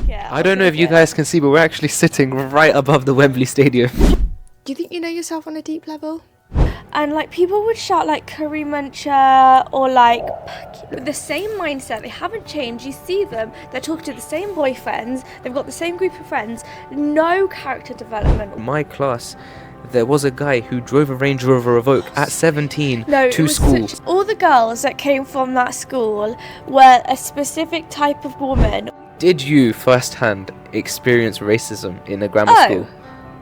Yeah. I don't know if you guys can see, but we're actually sitting right above the Wembley Stadium. Do you think you know yourself on a deep level? And like people would shout like curry muncher or like the same mindset. They haven't changed. You see them, they're talking to the same boyfriends, they've got the same group of friends, no character development. In my class, there was a guy who drove a Range Rover Evoque at 17 to school. All the girls that came from that school were a specific type of woman. Did you firsthand experience racism in a grammar school?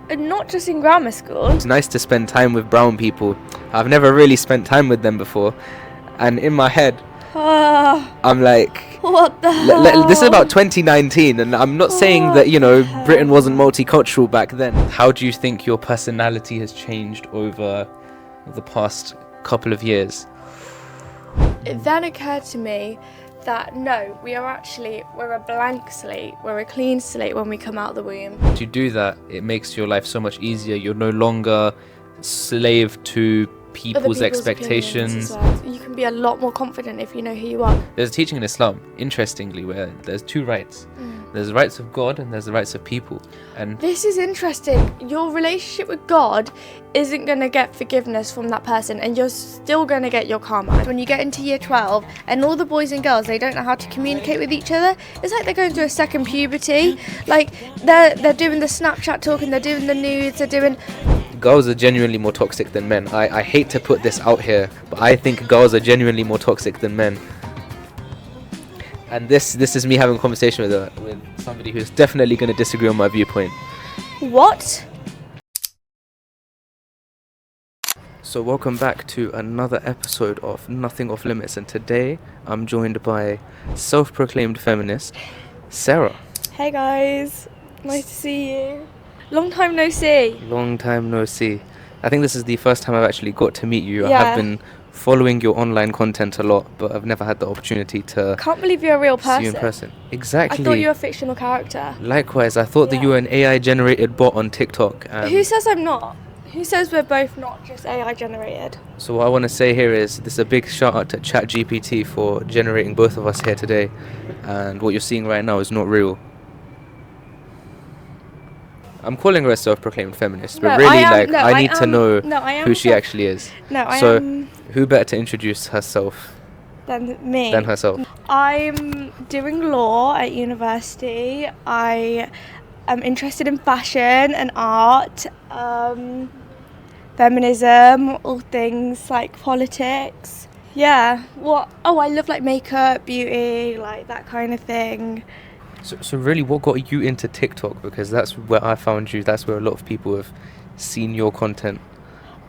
Not just in grammar school. It's nice to spend time with brown people. I've never really spent time with them before. And in my head, I'm like, what the hell? This is about 2019, and I'm not saying that, you know, Britain wasn't multicultural back then. How do you think your personality has changed over the past couple of years? It then occurred to me that no, we're a blank slate, we're a clean slate when we come out of the womb. To do that, it makes your life so much easier. You're no longer slave to people's expectations. Well. You can be a lot more confident if you know who you are. There's a teaching in Islam, interestingly, where there's two rights. There's the rights of God and there's the rights of people. And this is interesting. Your relationship with God isn't going to get forgiveness from that person, and you're still going to get your karma. When you get into year 12 and all the boys and girls, they don't know how to communicate with each other, it's like they're going through a second puberty. Like they're doing the Snapchat talking, they're doing the nudes, they're doing... Girls are genuinely more toxic than men. I hate to put this out here, but I think girls are genuinely more toxic than men. And this is me having a conversation with somebody who's definitely going to disagree on my viewpoint. What? So welcome back to another episode of Nothing Off Limits, and today I'm joined by self-proclaimed feminist Sarah. Hey guys, nice to see you. Long time no see. Long time no see. I think this is the first time I've actually got to meet you. Yeah. I have been following your online content a lot, but I've never had the opportunity to Can't believe you're a real person. see you in person. Exactly. I thought you were a fictional character. Likewise, I thought that you were an AI generated bot on TikTok. Who says I'm not? Who says we're both not just AI generated? So what I want to say here is this is a big shout out to ChatGPT for generating both of us here today, and what you're seeing right now is not real. I'm calling her a self-proclaimed feminist, but really, I need to know who she actually is. So, who better to introduce herself than me? Than herself. I'm doing law at university. I am interested in fashion and art, feminism, all things like politics. Yeah. What? Oh, I love like makeup, beauty, like that kind of thing. So really, what got you into TikTok? Because that's where I found you. That's where a lot of people have seen your content.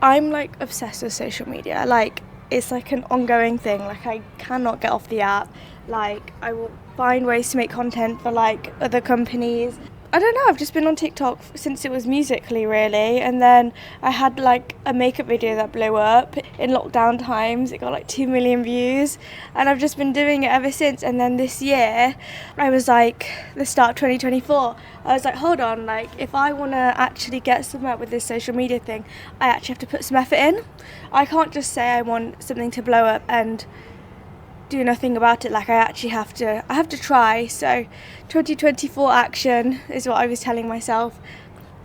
I'm like obsessed with social media. Like it's like an ongoing thing. Like I cannot get off the app. Like I will find ways to make content for like other companies. I don't know, I've just been on TikTok since it was Musical.ly really, and then I had like a makeup video that blew up in lockdown times. It got like 2 million views, and I've just been doing it ever since. And then this year I was like, the start of 2024, I was like, hold on, like if I want to actually get somewhere with this social media thing, I actually have to put some effort in. I can't just say I want something to blow up and do nothing about it. Like I have to try. So 2024 action is what I was telling myself.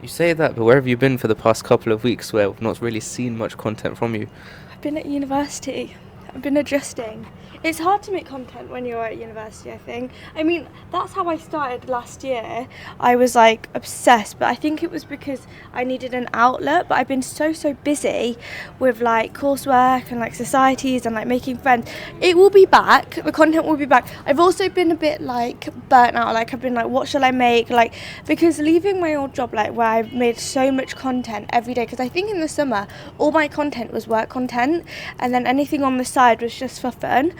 You say that, but where have you been for the past couple of weeks where we've not really seen much content from you? I've been at university. I've been adjusting. It's hard to make content when you're at university, I think. I mean, that's how I started last year. I was like obsessed, but I think it was because I needed an outlet. But I've been so busy with like coursework and like societies and like making friends. It will be back. The content will be back. I've also been a bit like burnt out. Like I've been like, what shall I make? Like, because leaving my old job, like where I've made so much content every day, because I think in the summer all my content was work content, and then anything on the side was just for fun.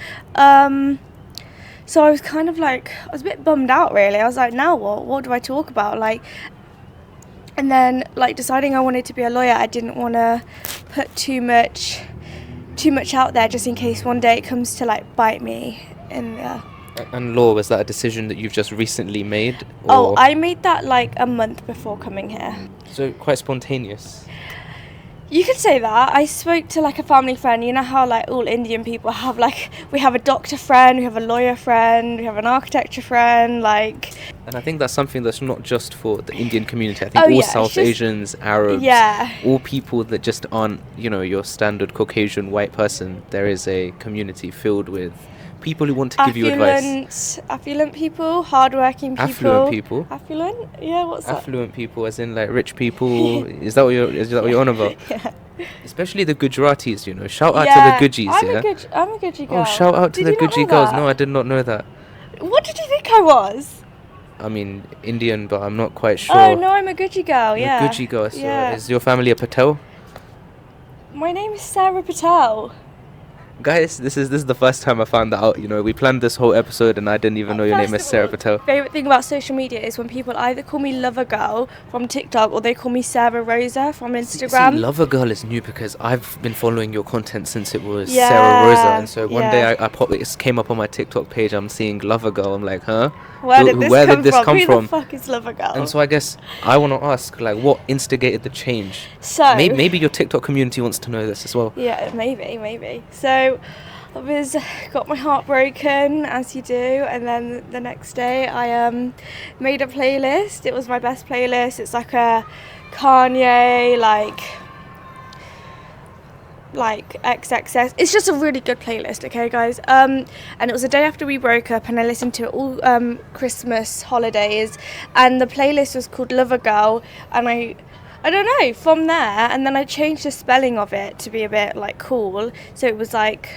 So I was kind of like, I was a bit bummed out really. I was like, now what do I talk about? Like, and then like deciding I wanted to be a lawyer, I didn't want to put too much out there just in case one day it comes to like bite me. And law, was that a decision that you've just recently made? Oh, I made that like a month before coming here. So quite spontaneous. You could say that. I spoke to like a family friend. You know how like all Indian people have like, we have a doctor friend, we have a lawyer friend, we have an architecture friend. Like And I think that's something that's not just for the Indian community. I think all South Asians, Arabs, all people that just aren't, you know, your standard Caucasian white person. There is a community filled with people who want to give you advice. Affluent people, hardworking people. Affluent people. Affluent? Yeah, what's that? Affluent people, as in like rich people. Is that what you're on about? Yeah. Especially the Gujaratis, you know. Shout out to the Gujis, I'm a Guji girl. Oh, shout out to the Guji girls. No, I did not know that. What did you think I was? I mean, Indian, but I'm not quite sure. Oh, no, I'm a Guji girl, yeah. A Guji girl. So is your family a Patel? My name is Sarah Patel. Guys, this is the first time I found that out. You know, we planned this whole episode and I didn't even know your name is Sarah Patel. My favourite thing about social media is when people either call me Lover Girl from TikTok or they call me Sarah Rosa from Instagram. See, Lover Girl is new because I've been following your content since it was Sarah Rosa, and so one day it came up on my TikTok page. I'm seeing Lover Girl. I'm like, huh? Where did this come from? Who the fuck is Lover Girl? And so I guess I want to ask, like, what instigated the change? So maybe your TikTok community wants to know this as well. Yeah, maybe. So I got my heart broken, as you do, and then the next day I made a playlist. It was my best playlist. It's like a Kanye, like XXX. It's just a really good playlist, okay, guys? And it was the day after we broke up, and I listened to it all Christmas holidays, and the playlist was called Lover Girl, and I don't know, from there, and then I changed the spelling of it to be a bit like cool, so it was like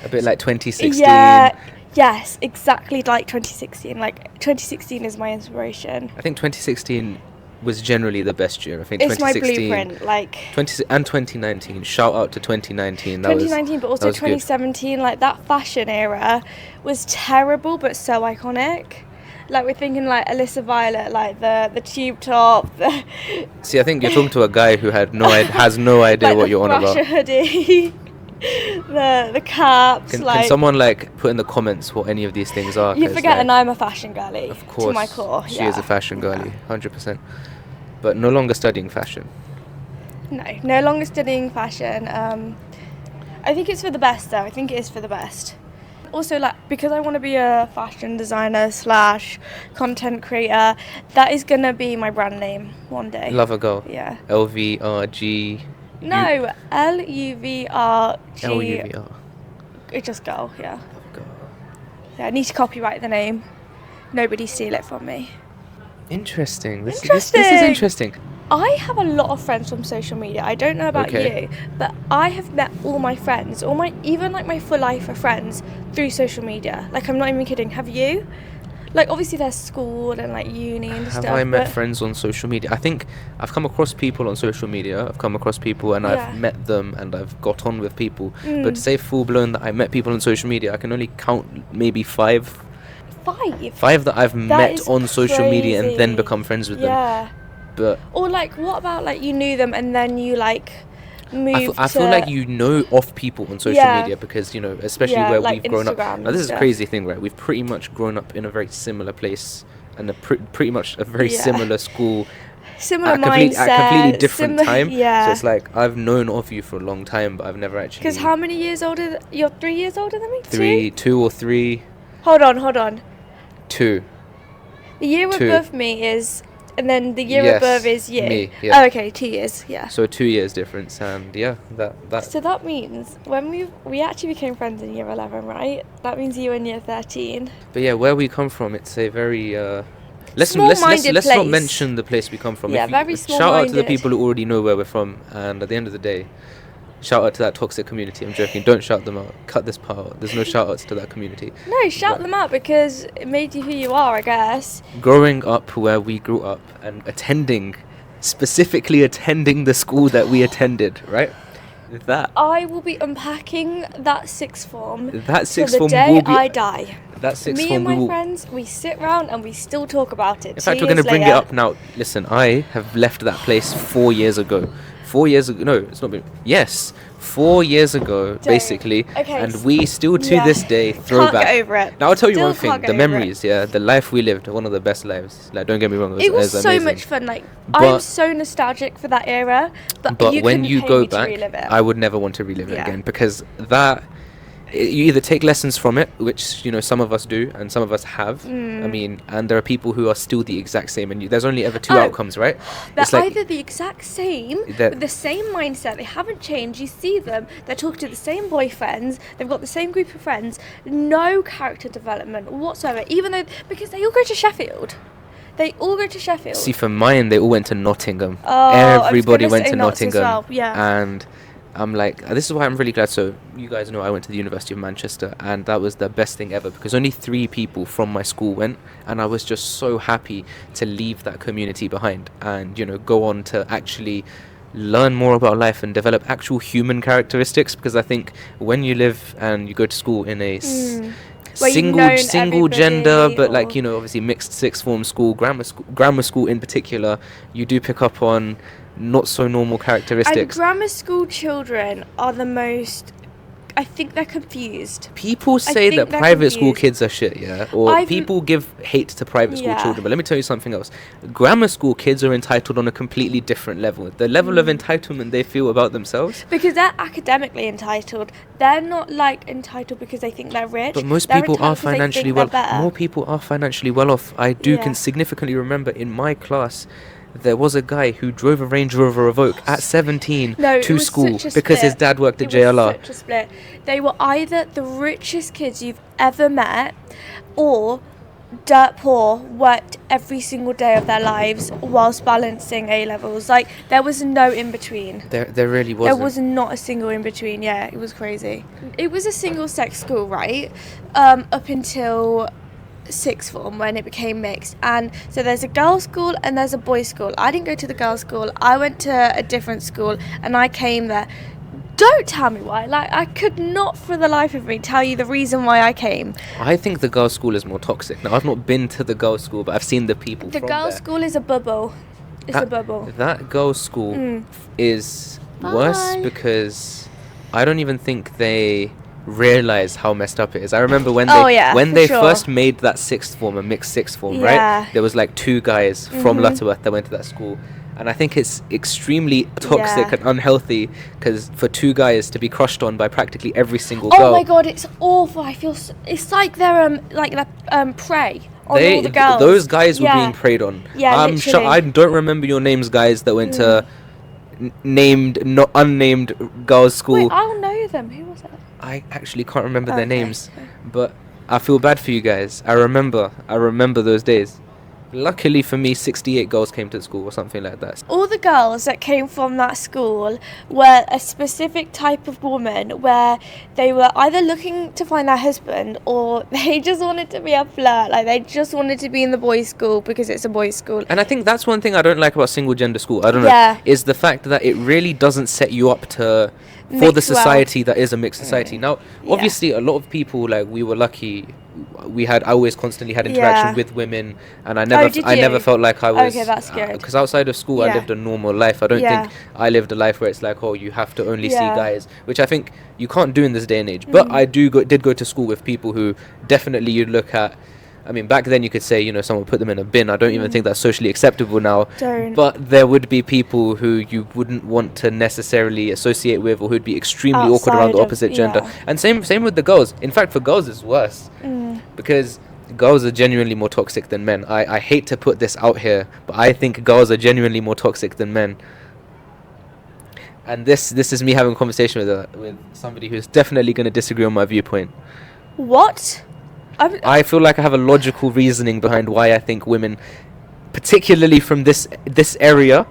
a bit like 2016. Yeah, yes, exactly like 2016. Like 2016 is my inspiration. I think 2016 was generally the best year. I think it's 2016, my blueprint. Like 2019. Shout out to 2019. 2019, but also 2017. Good. Like that fashion era was terrible, but so iconic. Like we're thinking like Alyssa Violet, like the tube top. See, I think you're talking to a guy who has no idea like what you're on about. The hoodie. the caps. Can someone like put in the comments what any of these things are? You forget, and I'm a fashion girly. Of course, to my core. She is a fashion girly, 100%. But no longer studying fashion. No longer studying fashion. I think it's for the best, though. I think it is for the best. Also, like, because I want to be a fashion designer / content creator, that is gonna be my brand name one day. Lover Girl. Yeah. LVRG. No, LUVRG. LUVR. It's just girl, yeah. Girl. Yeah, I need to copyright the name. Nobody steal it from me. Interesting. This is interesting. I have a lot of friends from social media. I don't know about you, but I have met all my friends, even like my full life of friends through social media. Like, I'm not even kidding. Have you? Like, obviously there's school and like uni and stuff. Have I met friends on social media? I think I've come across people on social media. I've come across people and I've met them and I've got on with people. But to say full blown that I met people on social media, I can only count maybe 5. 5 that I've met on social media and then become friends with them. But or like, what about like you knew them and then you like moved? I feel like you know of people on social media because, you know, especially where like we've grown Instagram up. Now this is a crazy thing, right? We've pretty much grown up in a very similar place and pretty much a very similar school. Similar mindset. At a completely different time. Yeah. So it's like I've known of you for a long time, but I've never actually. Because how many years older? You're 3 years older than me. 2 or 3. Hold on. 2. The year above me is. And then the year above is you. Me, yeah. Oh, okay, 2 years, yeah. So 2 years difference, and that. So that means when we actually became friends in year 11, right? That means you in year 13. But yeah, where we come from, it's a very let's not mention the place we come from. Yeah, very small-minded. Shout out to the people who already know where we're from, and at the end of the day, shout out to that toxic community. I'm joking. Don't shout them out. Cut this part out. There's no shout outs to that community. No, shout them out because it made you who you are, I guess. Growing up where we grew up and specifically attending the school that we attended, right? I will be unpacking that sixth form. That sixth till the day I die. That sixth form. Me and my friends, we sit round and we still talk about it. In fact, we're going to bring it up now. Listen, I have left that place 4 years ago. 4 years ago, no, it's not been. Yes, 4 years ago, basically, and we still to this day throw back. Can't get over it. Now I'll tell you one thing: the memories, the life we lived, one of the best lives. Like, don't get me wrong, it was so amazing. much fun. Like, I'm so nostalgic for that era, but you when you go back, to relive it. I would never want to relive it again because that you either take lessons from it, which, you know, some of us do and some of us have. I mean, and there are people who are still the exact same, and there's only ever two outcomes, right? They're It's like either the exact same, with the same mindset, they haven't changed, you see them, they're talking to the same boyfriends, they've got the same group of friends, no character development whatsoever, even though, because they all go to Sheffield. They all go to Sheffield. See, for mine, they all went to Nottingham. Oh, everybody went to Notts Nottingham. as well, yeah. And I'm like, this is why I'm really glad. So you guys know I went to the University of Manchester, and that was the best thing ever, because only 3 people from my school went, and I was just so happy to leave that community behind and, you know, go on to actually learn more about life and develop actual human characteristics. Because I think when you live and you go to school in a single gender, but like, you know, obviously mixed sixth form school, grammar school in particular, you do pick up on not so normal characteristics. And grammar school children are the most, I think they're confused. People say that private school kids are shit, yeah? Or people give hate to private school children. But let me tell you something else. Grammar school kids are entitled on a completely different level. The level of entitlement they feel about themselves. Because they're academically entitled. They're not, like, entitled because they think they're rich. But most people are financially well. More people are financially well off. I can significantly remember in my class, there was a guy who drove a Range Rover Evoque at 17 to school because his dad worked at JLR. Such a split. They were either the richest kids you've ever met, or dirt poor, worked every single day of their lives whilst balancing A-levels. Like, there was no in between. There really wasn't. There was not a single in between. Yeah, it was crazy. It was a single sex school, right? Up until sixth form, when it became mixed. And so there's a girls' school and there's a boys' school. I didn't go to the girls' school. I went to a different school and I came there. Don't tell me why. Like, I could not for the life of me tell you the reason why I came. I think the girls' school is more toxic. Now, I've not been to the girls' school, but I've seen the people from there. The girls' school is a bubble. It's a bubble. That girls' school is worse because I don't even think they realize how messed up it is. I remember when they first made that sixth form, a mixed sixth form, right? There was like 2 guys from Lutterworth that went to that school, and I think it's extremely toxic and unhealthy, because for 2 guys to be crushed on by practically every single girl. Oh my god, it's awful. I feel it's like they're prey on all the girls. Those guys were being preyed on. I'm sure I don't remember your names, guys that went to unnamed girls' school. Wait, I'll know them. Who was it? I actually can't remember their names, but I feel bad for you guys. I remember those days. Luckily for me, 68 girls came to the school or something like that. All the girls that came from that school were a specific type of woman, where they were either looking to find their husband or they just wanted to be a flirt. Like, they just wanted to be in the boys' school because it's a boys' school. And I think that's one thing I don't like about single gender school. I don't know. Is the fact that it really doesn't set you up for the society that is a mixed society. Now, obviously, a lot of people, like, we were lucky. I always constantly had interaction with women, and I never felt like I was. Okay, that's good. Because outside of school, I lived a normal life. I don't think I lived a life where it's like, oh, you have to only see guys, which I think you can't do in this day and age. But I did go to school with people who definitely you'd look at. I mean, back then you could say, you know, someone put them in a bin. I don't even think that's socially acceptable now. But there would be people who you wouldn't want to necessarily associate with, or who'd be extremely awkward around the opposite gender. And same with the girls. In fact, for girls it's worse. Because girls are genuinely more toxic than men. I hate to put this out here, but I think girls are genuinely more toxic than men. And this is me having a conversation with somebody who's definitely going to disagree on my viewpoint. What? I feel like I have a logical reasoning behind why I think women, particularly from this area,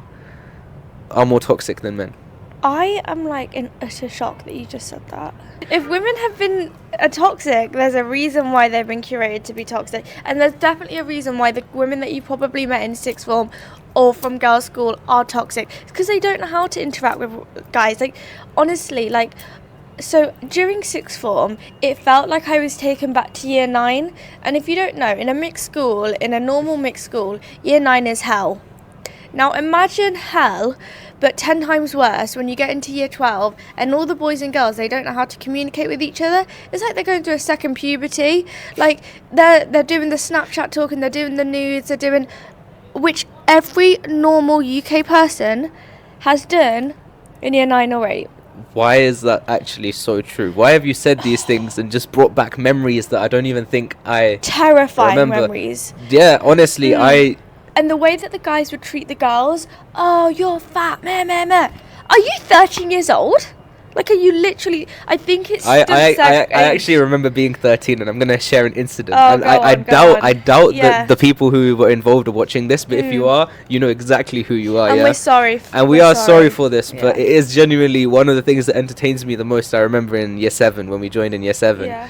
are more toxic than men. I am like in utter shock that you just said that. If women have been toxic, there's a reason why they've been curated to be toxic. And there's definitely a reason why the women that you probably met in sixth form or from girls' school are toxic. It's because they don't know how to interact with guys. Like, honestly, like... So during sixth form, it felt like I was taken back to year 9. And if you don't know, in a mixed school, in a normal mixed school, year 9 is hell. Now imagine hell, but 10 times worse when you get into year 12 and all the boys and girls, they don't know how to communicate with each other. It's like they're going through a second puberty. Like, they're doing the Snapchat talking, they're doing the nudes, they're doing... Which every normal UK person has done in year 9 or 8. why is that actually so true? Why have you said these things and just brought back memories that I don't even think I terrifying remember? Memories. Yeah, honestly, And the way that the guys would treat the girls, oh, you're fat, meh, meh, meh. Are you 13 years old? Like, are you literally... I think it's... I actually remember being 13, and I'm going to share an incident. Oh, I doubt Yeah. that the people who were involved are watching this, but if you are, you know exactly who you are. And yeah? we're sorry. And we are sorry for this, Yeah. but it is genuinely one of the things that entertains me the most. I remember in year 7, when we joined in year 7. Yeah.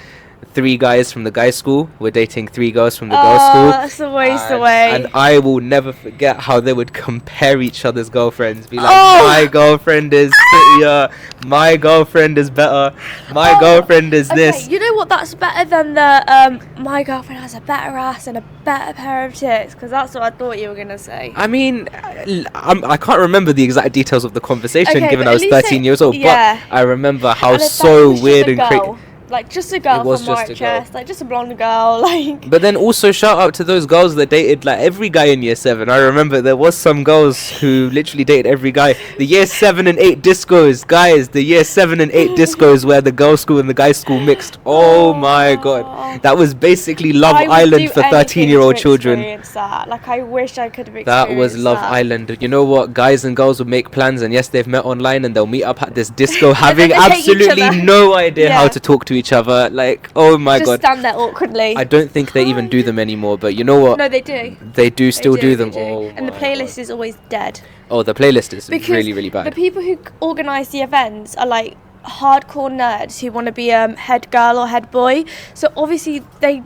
3 guys from the guys' school were dating 3 girls from the girls' school. That's always the way. And I will never forget how they would compare each other's girlfriends. Be like, my girlfriend is prettier, my girlfriend is better, my girlfriend is this. You know what? That's better than the my girlfriend has a better ass and a better pair of tits, because that's what I thought you were gonna say. I mean, I can't remember the exact details of the conversation, given I was 13 years old. Yeah. But I remember how And so weird and crazy. Like, just a girl from Marchest, like, just a blonde girl, like... But then also shout out to those girls that dated, like, every guy in year 7. I remember there was some girls who literally dated every guy. The year 7 and 8 discos, guys, the year 7 and 8 discos where the girls' school and the guys' school mixed. Oh my god. That was basically Love Island for 13-year-old children. That. Like, I wish I could have experienced that. Was Love Island. You know what? Guys and girls would make plans, and yes, they've met online, and they'll meet up at this disco having absolutely no idea how to talk to each other. Like, oh my god. Just stand there awkwardly. I don't think they even do them anymore, but you know what? No, they do. They do still do them. Oh, and the playlist is always dead. Oh, the playlist is because really, really bad. The people who organise the events are like hardcore nerds who want to be head girl or head boy. So obviously they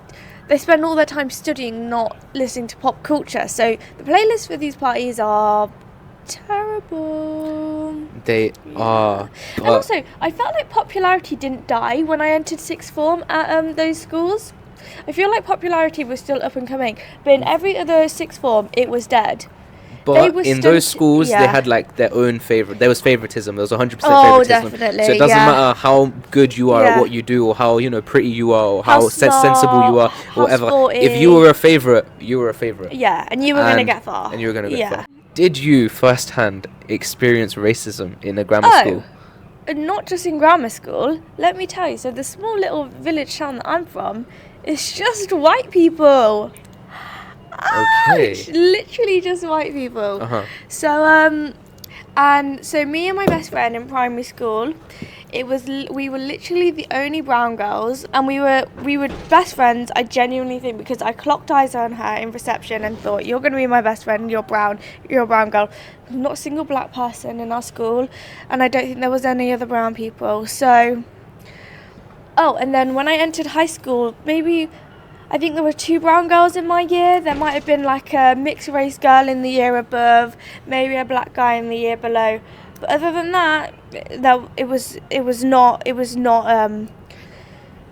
spend all their time studying, not listening to pop culture. So the playlists for these parties are terrible. They are. And also, I felt like popularity didn't die when I entered sixth form at those schools. I feel like popularity was still up and coming, but in every other sixth form, it was dead. But in those schools, they had like their own favorite. There was favoritism. There was 100% favoritism. Definitely. So it doesn't matter how good you are at what you do, or how pretty you are, or how sensible you are, or whatever. Sporty. If you were a favorite, you were a favorite. Yeah, and you were going to get far. And you were going to get far. Did you firsthand experience racism in a grammar school? Not just in grammar school. Let me tell you. So the small little village town that I'm from, it's just white people. Okay. Literally just white people. Uh-huh. So and so me and my best friend in primary school, we were literally the only brown girls, and we were best friends. I genuinely think, because I clocked eyes on her in reception and thought, you're going to be my best friend, you're a brown girl. Not a single black person in our school, and I don't think there was any other brown people. So and then when I entered high school, I think there were 2 brown girls in my year. There might have been like a mixed race girl in the year above, maybe a black guy in the year below. But other than that, it was not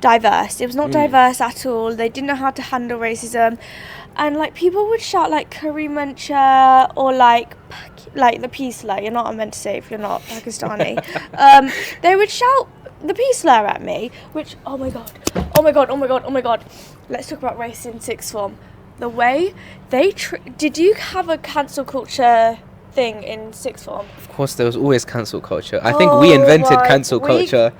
diverse. It was not diverse at all. They didn't know how to handle racism, and like people would shout like curry muncher or like the P slur. You're not meant to say if you're not Pakistani. They would shout the P slur at me, which oh my god. Let's talk about race in sixth form. The way they did you have a cancel culture thing in sixth form? Of course, there was always cancel culture. I think we invented cancel culture.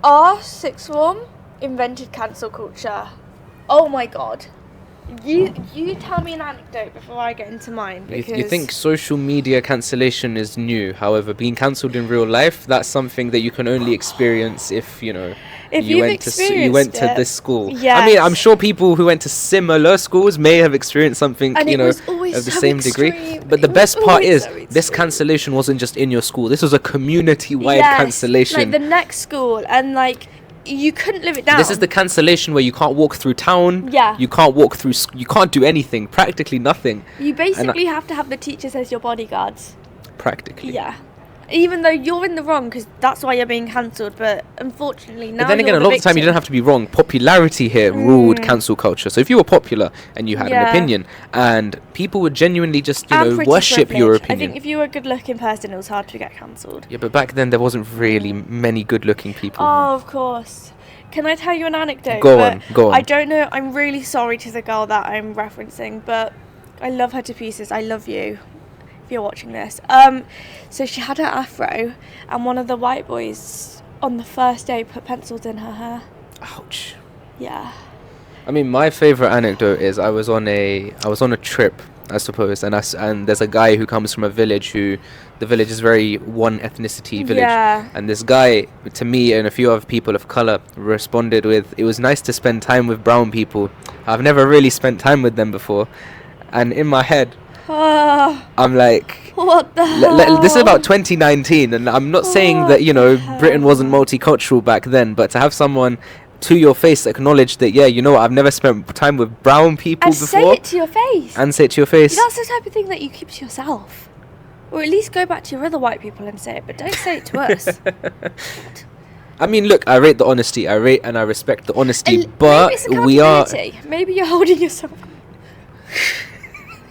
Our sixth form invented cancel culture. Oh my god. You tell me an anecdote before I get into mine. You think social media cancellation is new. However, being cancelled in real life, that's something that you can only experience if you went to this school. Yes. I mean, I'm sure people who went to similar schools may have experienced something, of the same degree. But the best part is this cancellation wasn't just in your school. This was a community-wide cancellation. Like the next school, and like you couldn't live it down. This is the cancellation where you can't walk through town. Yeah. You can't walk through. You can't do anything. Practically nothing. You basically have to have the teachers as your bodyguards. Practically. Yeah. Even though you're in the wrong, because that's why you're being cancelled. But unfortunately, now. But then again, a lot of the time you didn't have to be wrong. Popularity here ruled cancel culture. So if you were popular and you had an opinion, and people would genuinely just worship your opinion. I think if you were a good-looking person, it was hard to get cancelled. Yeah, but back then there wasn't really many good-looking people. Oh, of course. Can I tell you an anecdote? Go on. I don't know. I'm really sorry to the girl that I'm referencing, but I love her to pieces. I love you. you're watching this. So she had her afro, and one of the white boys on the first day put pencils in her hair. Ouch. Yeah. I mean, my favorite anecdote is I was on a trip, I suppose, and there's a guy who comes from a village who, the village is very one ethnicity village, and this guy, to me and a few other people of color, responded with, "It was nice to spend time with brown people. I've never really spent time with them before." And in my head, I'm like, what the hell? This is about 2019, and I'm not saying that, you know, Britain wasn't multicultural back then, but to have someone to your face acknowledge that, yeah, you know what, I've never spent time with brown people and before. And say it to your face. And say it to your face. That's the type of thing that you keep to yourself. Or at least go back to your other white people and say it, but don't say it to us. I mean, look, I rate the honesty. I rate and I respect the honesty, but we are... Maybe you're holding yourself...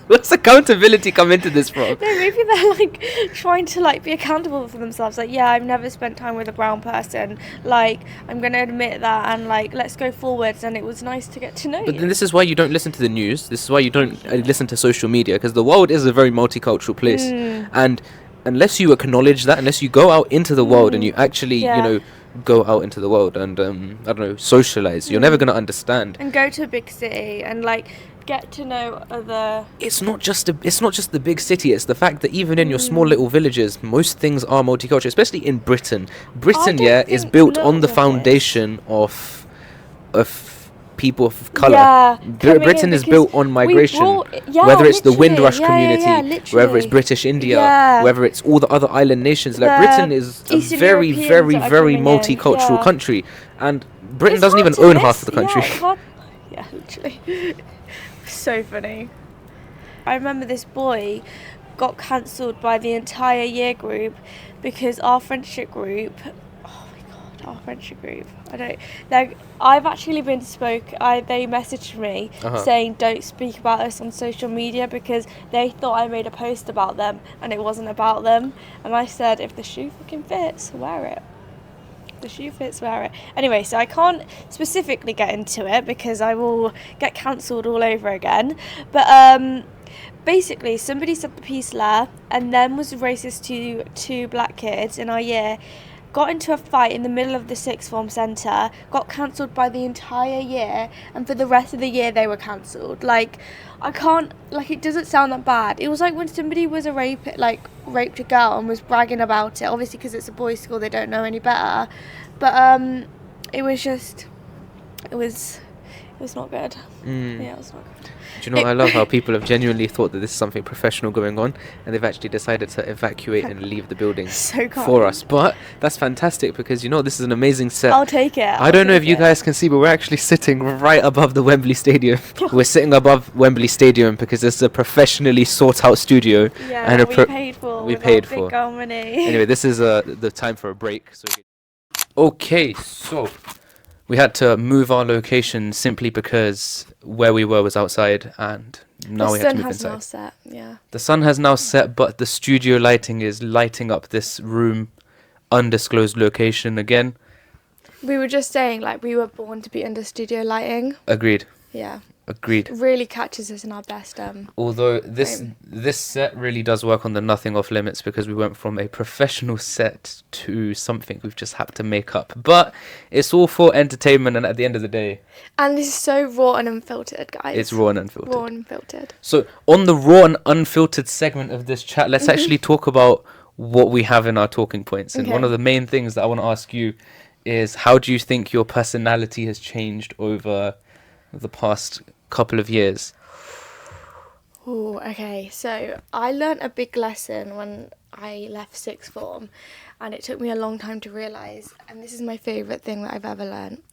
What's accountability come into this from? No, maybe they're like trying to like be accountable for themselves. Like, yeah, I've never spent time with a brown person. Like, I'm going to admit that, and like, let's go forwards. And it was nice to get to know you. But then this is why you don't listen to the news. This is why you don't listen to social media, because the world is a very multicultural place. And unless you acknowledge that, unless you go out into the world and you actually, you know, go out into the world and I don't know, socialize, you're never going to understand. And go to a big city and like get to know other... It's not just the big city, it's the fact that even in your small little villages, most things are multicultural, especially in Britain. Britain, is built on the foundation of people of colour. Yeah, Britain is built on migration, whether it's the Windrush community, whether it's British India, whether it's all the other island nations. Like, Britain is a very, very, very multicultural country, and Britain doesn't even own half of the country. Yeah, literally. So funny. I remember this boy got cancelled by the entire year group because our friendship group, I've actually been they messaged me saying don't speak about us on social media because they thought I made a post about them and it wasn't about them, and I said, if the shoe fucking fits, wear it. The shoe fits, wear it. Anyway, so I can't specifically get into it because I will get cancelled all over again. But basically, somebody said the piece there and then was racist to two black kids in our year, got into a fight in the middle of the sixth form centre, got cancelled by the entire year, and for the rest of the year they were cancelled. Like, I can't, like, it doesn't sound that bad. It was like when somebody was raped a girl and was bragging about it, obviously because it's a boys' school, they don't know any better, but it was not good. Yeah, it was not good. Do you know, I love how people have genuinely thought that this is something professional going on, and they've actually decided to evacuate and leave the building for us. But that's fantastic because, you know, this is an amazing set. I'll take it. I don't know if you guys can see, but we're actually sitting right above the Wembley Stadium. We're sitting above Wembley Stadium because it's a professionally sought out studio. Yeah, and we paid for. We paid for. Big old money. Anyway, this is the time for a break. Okay, so we had to move our location simply because where we were was outside, and now we had to move inside. The sun has now set, yeah. The sun has now set, but the studio lighting is lighting up this room, undisclosed location again. We were just saying, like, we were born to be under studio lighting. Agreed. Yeah. Agreed. It really catches us in our best although this set really does work on the nothing off limits because we went from a professional set to something we've just had to make up. But it's all for entertainment, and at the end of the day... And this is so raw and unfiltered, guys. It's raw and unfiltered. Raw and unfiltered. So on the raw and unfiltered segment of this chat, let's actually talk about what we have in our talking points. And one of the main things that I want to ask you is, how do you think your personality has changed over the past couple of years? Oh, okay. So I learnt a big lesson when I left sixth form, and it took me a long time to realise, and this is my favourite thing that I've ever learnt.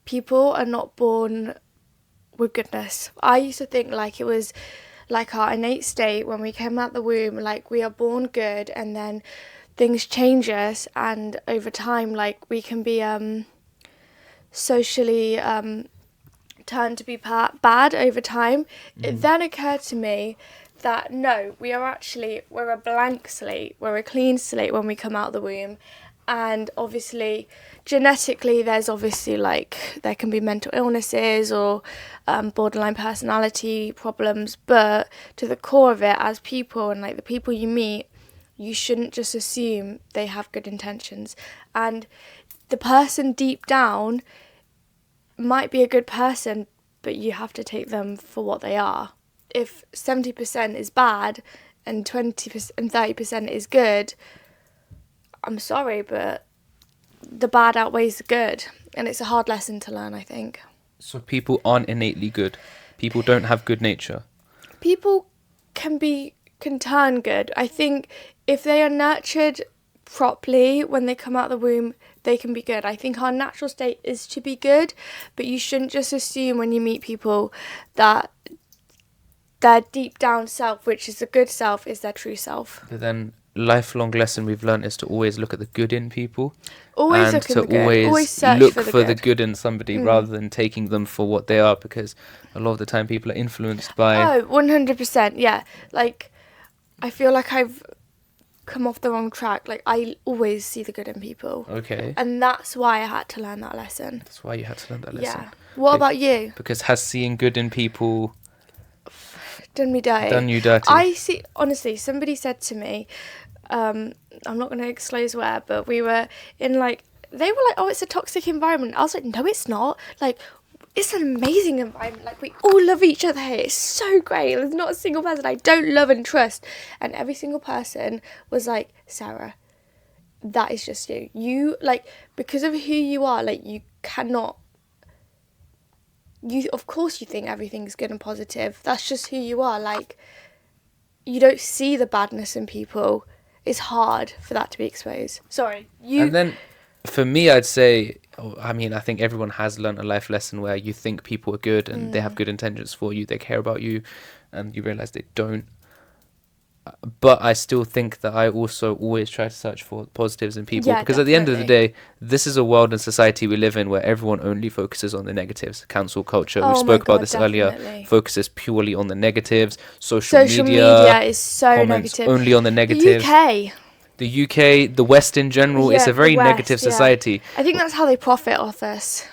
People are not born with goodness. I used to think like it was like our innate state when we came out the womb, like we are born good, and then things change us, and over time, like, we can be socially turned to be bad over time. It then occurred to me that no, we're a blank slate, we're a clean slate when we come out the womb, And obviously, genetically, there's obviously like, there can be mental illnesses or borderline personality problems. But to the core of it, as people and like the people you meet, you shouldn't just assume they have good intentions. And the person deep down might be a good person, but you have to take them for what they are. If 70% is bad and 20% and 30% is good, I'm sorry, but the bad outweighs the good. And it's a hard lesson to learn, I think. So people aren't innately good. People don't have good nature. People can turn good. I think if they are nurtured properly when they come out of the womb, they can be good. I think our natural state is to be good, but you shouldn't just assume when you meet people that their deep down self, which is the good self, is their true self. But then lifelong lesson we've learned is to always look at the good in people. Always and look to at the good. Always search look for the good in somebody rather than taking them for what they are, because a lot of the time people are influenced by... Oh, 100%, yeah. Like, I feel like I've come off the wrong track. Like, I always see the good in people. Okay. And that's why I had to learn that lesson. That's why you had to learn that lesson. Yeah. What about you? Because has seeing good in people... Done me dirty. Done you dirty. I see, honestly, somebody said to me, I'm not going to disclose where, but we were in like, they were like, oh, it's a toxic environment. I was like, no, it's not. Like, it's an amazing environment. Like, we all love each other here. It's so great. There's not a single person I don't love and trust. And every single person was like, Sarah, that is just you. You, like, because of who you are, like, you cannot... of course you think everything's good and positive. That's just who you are. Like, you don't see the badness in people. It's hard for that to be exposed. Sorry, you... And then, for me, I'd say, I think everyone has learned a life lesson where you think people are good and they have good intentions for you, they care about you, and you realise they don't. But I still think that I also always try to search for positives in people, because at the end of the day, this is a world and society we live in where everyone only focuses on the negatives. Cancel culture, we spoke about this earlier, focuses purely on the negatives. Social media is so negative. Only on the negatives. The UK, the West in general, is a very negative society. I think that's how they profit off us.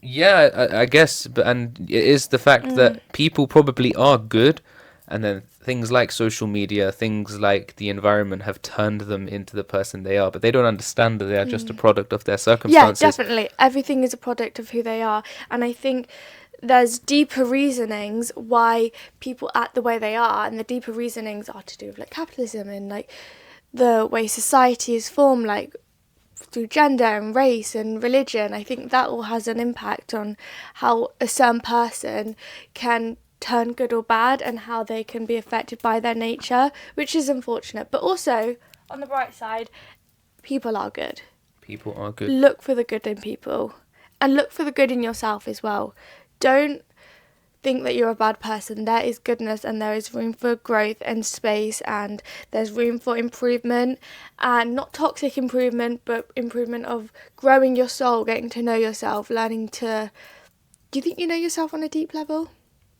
Yeah, I guess, and it is the fact that people probably are good, and then things like social media, things like the environment have turned them into the person they are, but they don't understand that they are just a product of their circumstances. Yeah, definitely. Everything is a product of who they are. And I think there's deeper reasonings why people act the way they are, and the deeper reasonings are to do with like capitalism and like the way society is formed, like through gender and race and religion. I think that all has an impact on how a certain person can turn good or bad and how they can be affected by their nature, which is unfortunate. But also, on the bright side, people are good. People are good. Look for the good in people, and look for the good in yourself as well. Don't think that you're a bad person. There is goodness, and there is room for growth and space, and there's room for improvement, and not toxic improvement, but improvement of growing your soul, getting to know yourself, learning to... Do you think you know yourself on a deep level?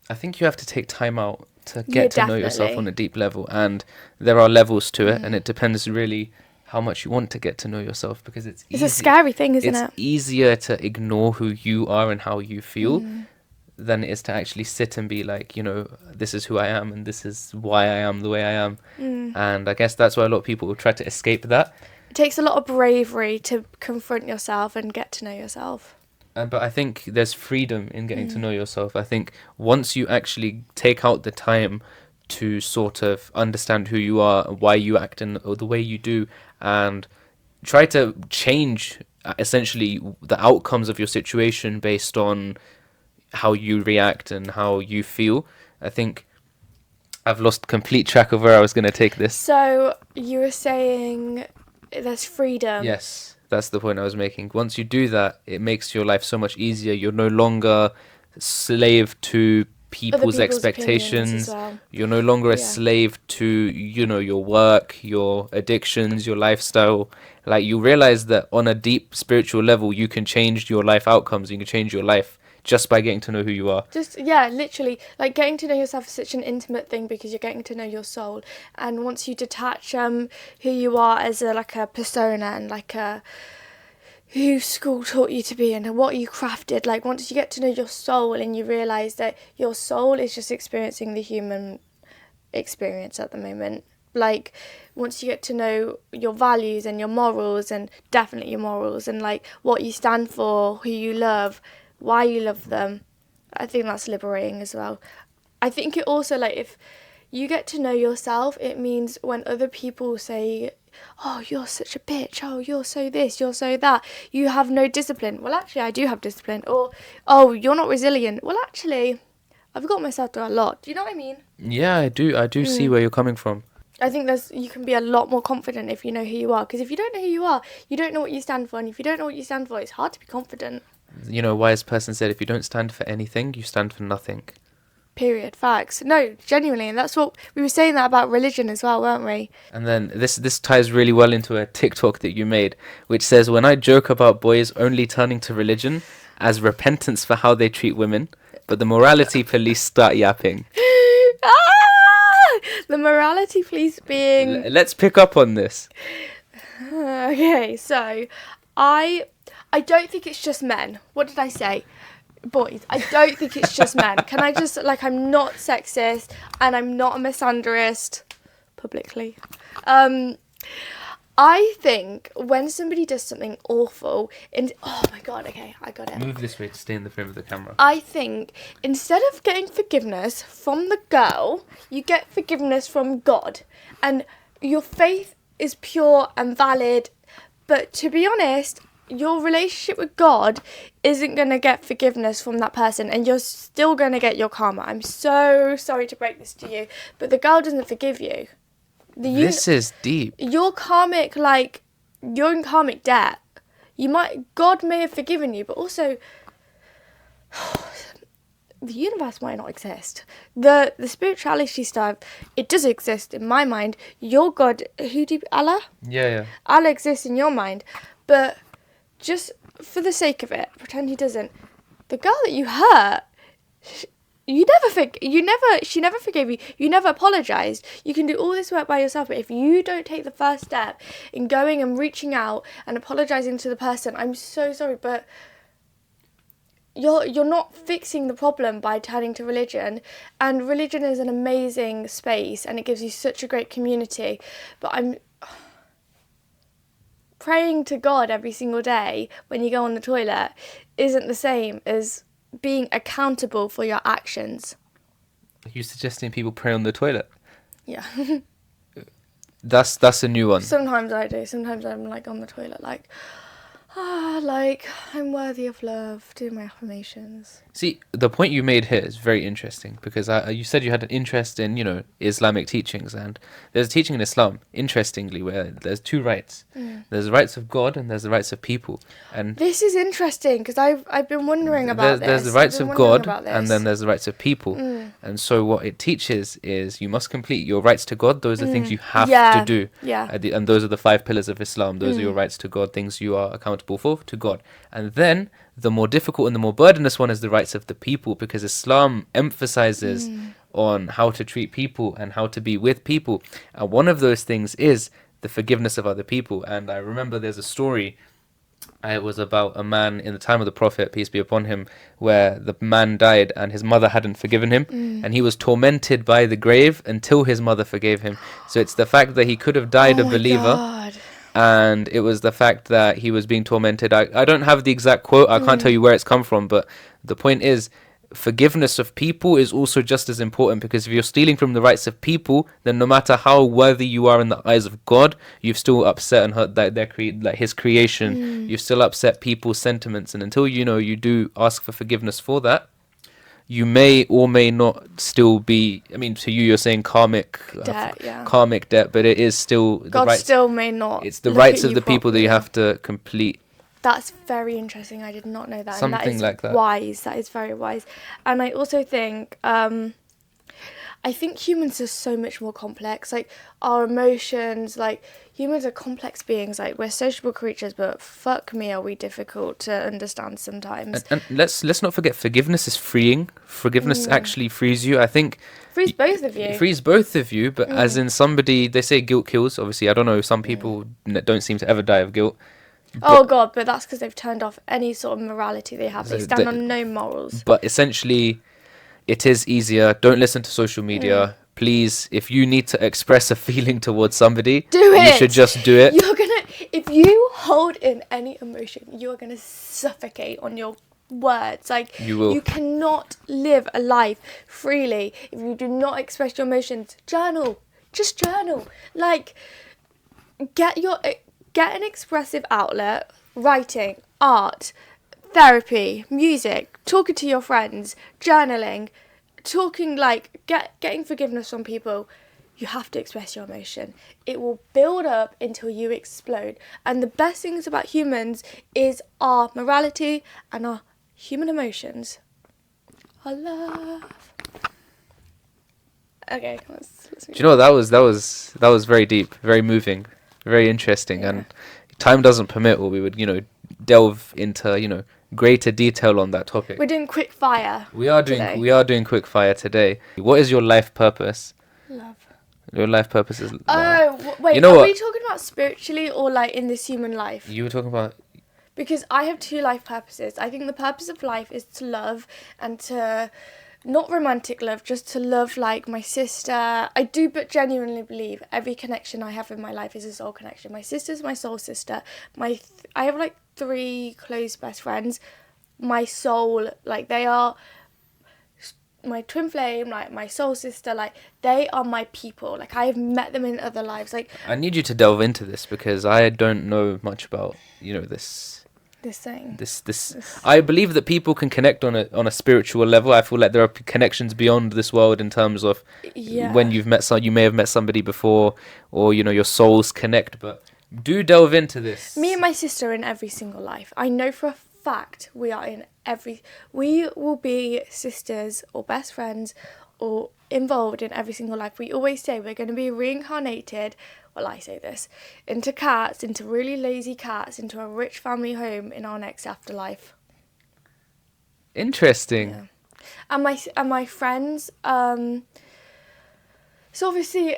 I think you have to take time out to get to know yourself on a deep level, and there are levels to it, and it depends really how much you want to get to know yourself, because it's a scary thing, isn't it? It's easier to ignore who you are and how you feel than it is to actually sit and be like, you know, this is who I am and this is why I am the way I am. And I guess that's why a lot of people will try to escape that. It takes a lot of bravery to confront yourself and get to know yourself. But I think there's freedom in getting to know yourself. I think once you actually take out the time to sort of understand who you are, why you act in the way you do, and try to change essentially the outcomes of your situation based on how you react and how you feel. I think I've lost complete track of where I was going to take this. So you were saying there's freedom. Yes. That's the point I was making. Once you do that, it makes your life so much easier. You're no longer slave to people's expectations. Well. You're no longer a slave to, you know, your work, your addictions, your lifestyle. Like, you realize that on a deep spiritual level, you can change your life outcomes. You can change your life just by getting to know who you are. Just, yeah, literally, like, getting to know yourself is such an intimate thing because you're getting to know your soul. And once you detach who you are as a persona and who school taught you to be and what you crafted, like, once you get to know your soul and you realise that your soul is just experiencing the human experience at the moment. Like, once you get to know your values and your morals, and definitely your morals, and like what you stand for, who you love, why you love them, I think that's liberating as well. I think it also, like, if you get to know yourself, it means when other people say, oh, you're such a bitch, oh, you're so this, you're so that, you have no discipline. Well, actually, I do have discipline. Or, oh, you're not resilient. Well, actually, I've got myself through a lot. Do you know what I mean? Yeah, I do see where you're coming from. I think you can be a lot more confident if you know who you are. Because if you don't know who you are, you don't know what you stand for. And if you don't know what you stand for, it's hard to be confident. You know, a wise person said, if you don't stand for anything, you stand for nothing. Period. Facts. No, genuinely. And that's what we were saying that about religion as well, weren't we? And then this ties really well into a TikTok that you made, which says, when I joke about boys only turning to religion as repentance for how they treat women, but the morality police start yapping. The morality police being... Let's pick up on this. Okay, so I don't think it's just men. What did I say? Boys. I don't think it's just men. Can I just, like, I'm not sexist and I'm not a misandrist publicly. I think when somebody does something awful, oh my god, okay, I got it. Move this way to stay in the frame of the camera. I think instead of getting forgiveness from the girl, you get forgiveness from God. And your faith is pure and valid, but to be honest, your relationship with God isn't going to get forgiveness from that person, and you're still going to get your karma. I'm so sorry to break this to you, but the girl doesn't forgive you. This is deep. You're in karmic debt. God may have forgiven you, but also the universe might not exist. The spirituality stuff, it does exist in my mind. Your God, Allah? Yeah. Allah exists in your mind, but just for the sake of it, pretend he doesn't. The girl that you hurt, she never forgave you. You never apologized. You can do all this work by yourself, but if you don't take the first step in going and reaching out and apologizing to the person, I'm so sorry, but you're not fixing the problem by turning to religion. And religion is an amazing space and it gives you such a great community. But I'm praying to God every single day when you go on the toilet isn't the same as being accountable for your actions. Are you suggesting people pray on the toilet? Yeah. That's a new one. Sometimes I do. Sometimes I'm like on the toilet like, I'm worthy of love, do my affirmations. See, the point you made here is very interesting because you said you had an interest in, Islamic teachings, and there's a teaching in Islam, interestingly, where there's two rights. There's the rights of God and there's the rights of people. And this is interesting because I've been wondering about this. There's the rights of God and then there's the rights of people. And so what it teaches is you must complete your rights to God. Those are things you have to do. Yeah. And those are the 5 pillars of Islam. Those are your rights to God, things you are accountable for to God. And then the more difficult and the more burdenous one is the rights of the people, because Islam emphasizes on how to treat people and how to be with people. And one of those things is the forgiveness of other people. And I remember there's a story, it was about a man in the time of the Prophet, peace be upon him, where the man died and his mother hadn't forgiven him, and he was tormented by the grave until his mother forgave him. So it's the fact that he could have died a believer. God. And it was the fact that he was being tormented. I don't have the exact quote. I can't tell you where it's come from. But the point is, forgiveness of people is also just as important, because if you're stealing from the rights of people, then no matter how worthy you are in the eyes of God, you've still upset and hurt his creation. You've still upset people's sentiments. And until you do ask for forgiveness for that, you may or may not still be, to you, you're saying karmic debt, but it is still the God rights, still may not. It's the rights of the people that you have to complete. That's very interesting. I did not know that. Something and that is like that. Wise. That is very wise. And I also think, I I think humans are so much more complex. Like, our emotions, like, humans are complex beings. Like, we're sociable creatures, but fuck me, are we difficult to understand sometimes. And let's not forget, forgiveness is freeing. Forgiveness actually frees you. I think Frees both of you. It frees both of you, but as in somebody, they say guilt kills. Obviously, I don't know, some people don't seem to ever die of guilt. Oh God, but that's because they've turned off any sort of morality they have. They stand on no morals. But essentially, it is easier. Don't listen to social media. Please, if you need to express a feeling towards somebody, you should just do it. If you hold in any emotion, you're gonna suffocate on your words. Like, you will. You cannot live a life freely if you do not express your emotions. Journal. Just journal. Like, get an expressive outlet. Writing, art, therapy, music, talking to your friends, journaling, talking, like, getting forgiveness from people. You have to express your emotion. It will build up until you explode. And the best things about humans is our morality and our human emotions. Our love. Okay, let's Do you know what, that was very deep, very moving, very interesting, and time doesn't permit, or we would, delve into, greater detail on that topic. We're doing quick fire. We are doing quick fire today. What is your life purpose? Love. Your life purpose is love. Oh, wait, you know are what? we talking about spiritually or like in this human life? You were talking about... Because I have two life purposes. I think the purpose of life is to love, and to, not romantic love, just to love, like, my sister. I do but genuinely believe every connection I have in my life is a soul connection. My sister's my soul sister. I have, like, 3 close best friends. My soul, like, they are my twin flame, like, my soul sister, like, they are my people. Like, I have met them in other lives. Like, I need you to delve into this, because I don't know much about, this thing. This I believe that people can connect on a spiritual level. I feel like there are connections beyond this world, in terms of when you may have met somebody before, or your souls connect. But do delve into this. Me and my sister are in every single life. I know for a fact we will be sisters or best friends or involved in every single life. We always say we're going to be reincarnated, well, I say this, into cats, into really lazy cats, into a rich family home in our next afterlife. Interesting. Yeah. And my friends, so obviously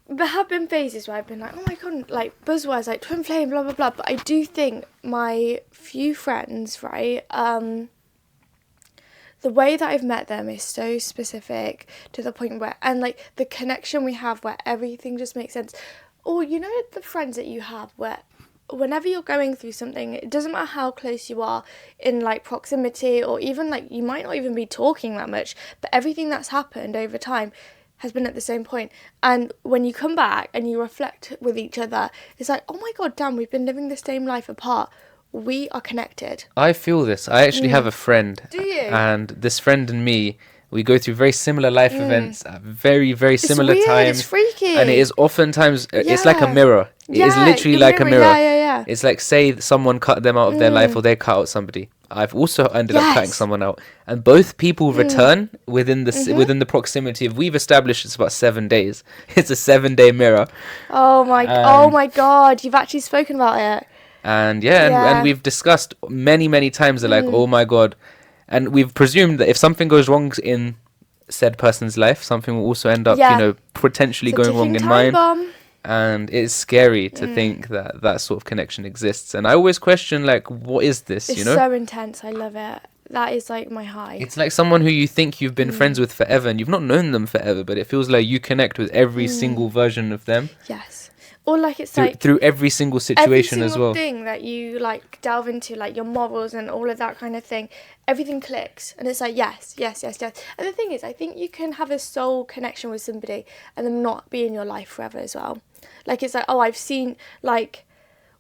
there have been phases where I've been like, oh my god, like buzzwords like twin flame, blah blah blah, but I do think my few friends, right, the way that I've met them is so specific, to the point where, and like the connection we have where everything just makes sense. Or the friends that you have where whenever you're going through something, it doesn't matter how close you are in like proximity, or even like you might not even be talking that much, but everything that's happened over time has been at the same point. And when you come back and you reflect with each other, it's like, oh my god, damn, we've been living the same life apart. We are connected. I feel this. I actually have a friend. Do you? And this friend and me, we go through very similar life events at very, very similar times. It's freaky. And it is oftentimes, it's like a mirror. It is literally like a mirror. Yeah. It's like, say someone cut them out of their life, or they cut out somebody. I've also ended up cutting someone out. And both people return within the proximity of, we've established it's about 7 days. It's a 7-day mirror. Oh my god, you've actually spoken about it. And and we've discussed many times that like, oh my god. And we've presumed that if something goes wrong in said person's life, something will also end up, potentially going wrong in mine. Bomb. And it's scary to think that sort of connection exists. And I always question, like, what is this, It's so intense. I love it. That is like my high. It's like someone who you think you've been friends with forever, and you've not known them forever, but it feels like you connect with every single version of them. Yes. Or like it's through every single situation as well. Every single thing that you like delve into, like your morals and all of that kind of thing, everything clicks, and it's like yes. And the thing is, I think you can have a soul connection with somebody and them not be in your life forever as well. Like it's like, oh, I've seen, like,